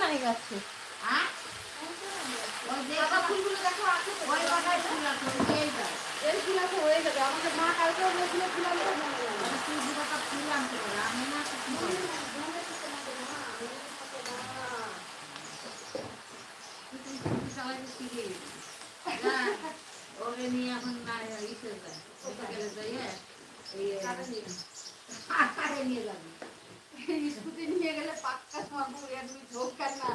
বানাই যাচ্ছে। এই ফুল আছে হয়ে যাবে। আমাদের মা কালকে বলেছিল ফুল আনতে, ফুল আনতে পারে আমি না ওরে নিয়ে এখন ইসে যায় গেলে যাই নিয়ে যাবি স্কুটি নিয়ে গেলে পাক্কা মারবো। তুমি চোখ কান না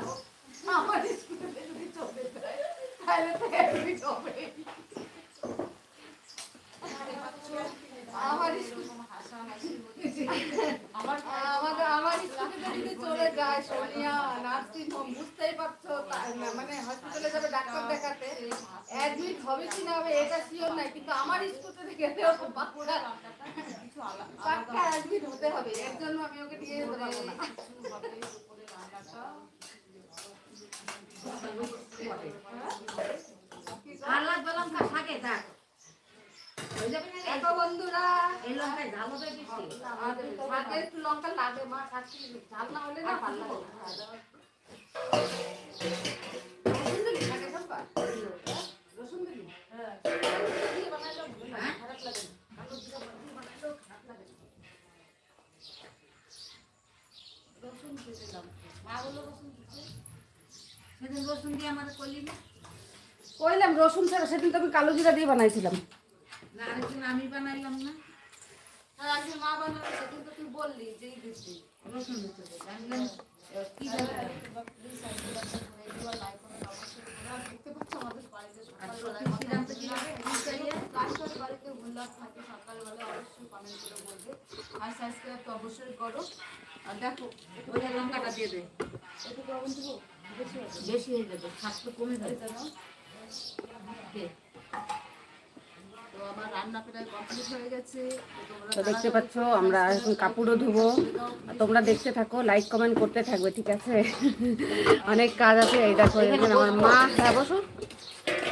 আমার স্কুটিতে যদি চোখে যায় তাহলে তো এমনি হবে। আমার স্কুটিতে যদি চলে যায় সোনিয়া নার্সিং হোম, বুঝতেই পারছো, মানে হসপিটালে যাবে ডাক্তার দেখাতে, অ্যাডমিট হবে কি না হবে এটা শিওর নাই, কিন্তু আমার স্কুটিতে গেলেও পাক্কা অ্যাডমিট হতে হবে। এর জন্য আমি ওকে নিয়ে যেতে পারবো না। বন্ধুরা এই লঙ্কায় ঝাল হবে বেশি, একটু লঙ্কা লাগে মা, খাচ্ছি ঝাল না হলে না ভালো লাগে। রসুন দিবি? হ্যাঁ খারাপ লাগে রসুন দিলাম। মা বললো রসুন দিচ্ছে, সেদিন রসুন দিয়ে আমাদের করলি না? কইলাম রসুন ছাড়া, সেদিন তো আমি কালো জিরা দিয়ে বানাইছিলাম। না আরেকদিন আমি বানাইলাম না, আর আজকে মা বানালো, সেদিন তো তুই বললি যে দিচ্ছি রসুন দিতে জানলাম কি দেখতে পাচ্ছ আমাদের বাড়িতে বাড়িতে উল্লাস থাকে সকালবেলা, অবশ্যই কমেন্ট করে বলবে আর সাবস্ক্রাইব তো অবশ্যই করো। আর দেখো ওই লঙ্কাটা দিয়ে দে, একটু লবণ দেবো, বেশি হয়ে যাবে, স্বাদটা কমে যাবে কেন। তো দেখতে পাচ্ছ আমরা এখন কাপড়ও ধুবো, তোমরা দেখতে থাকো, লাইক কমেন্ট করতে থাকবে, ঠিক আছে? অনেক কাজ আছে। এই দেখো আমার মা, বসো,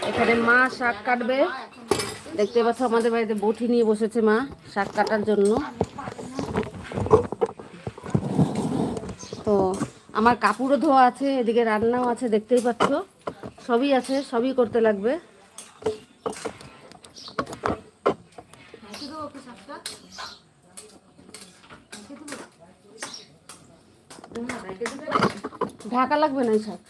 এখানে মা শাক কাটবে। দেখতে পাচ্ছ আমাদের বাড়িতে বটি নিয়ে বসেছে মা শাক কাটার জন্য। তো আমার কাপড়ও ধোয়া আছে, এদিকে রান্নাও আছে, দেখতেই পাচ্ছ সবই আছে, সবই করতে লাগবে। ঢাকা লাগবে না সব,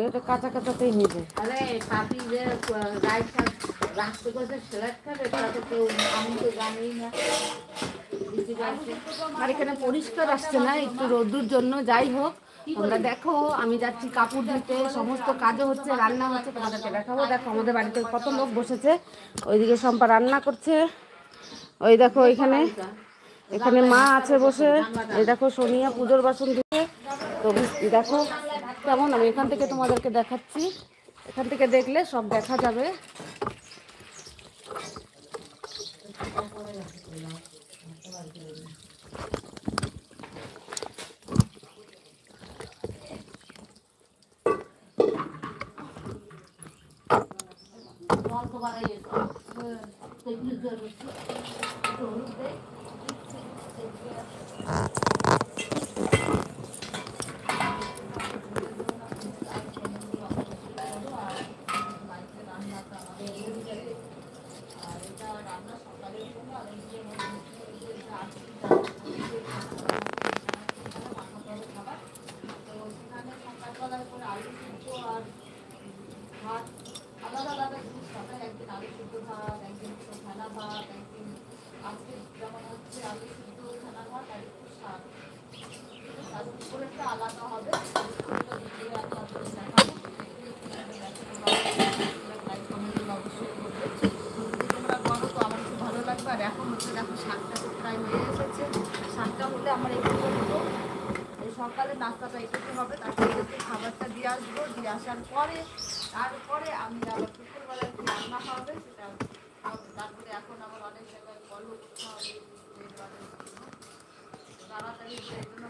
এটা কাঁচা কাঁচাতেই হয়ে যায়। আরে পাপি যে রাইস শাক রাখতে করছে সেলাদ খাবে, তাতে কেউ আমি তো জানি না। আর এখানে পরিষ্কার আসছে না, একটু রোদ্দুর জন্য। যাই হোক তোমরা দেখো, আমি যাচ্ছি কাপড় ধুতে, সমস্ত কাজও হচ্ছে, রান্না হচ্ছে, তোমাদেরকে দেখাবো। দেখো আমাদের বাড়িতে কত লোক বসেছে, ওইদিকে সম্পা রান্না করছে, ওই দেখো এখানে এখানে মা আছে বসে, এই দেখো সোনিয়া পুজোর বাসন ধুয়ে। তো দেখো কেমন, আমি এখান থেকে তোমাদেরকে দেখাচ্ছি, এখান থেকে দেখলে সব দেখা যাবে। আলাদা আলাদা জিনিস হবে, একদিন আলু সিদ্ধ ভাত, একদিন ছানা ভাত, একদিন আজকে যেমন হচ্ছে আলু সিদ্ধ ছানা ভাত, আর একটু শাক, করে একটা আলাদা হবে। অবশ্যই করবে, তোমরা করো তো আমার খুব ভালো লাগবে। আর এখন হচ্ছে দেখো শাকটা খুব প্রায় হয়ে এসেছে, শাকটা হলে আমার এইটুকু হলো, এই সকালে নাস্তাটা এইটুকু হবে, তারপরে খাবারটা দিয়ে আসবো, দিয়ে আসার পরে তারপরে আমি আবার দুপুরবেলায় কি রান্না হবে সেটা হবে। তারপরে এখন আবার অনেক জায়গায় কলও করতে হবে, তাড়াতাড়ি সেই জন্য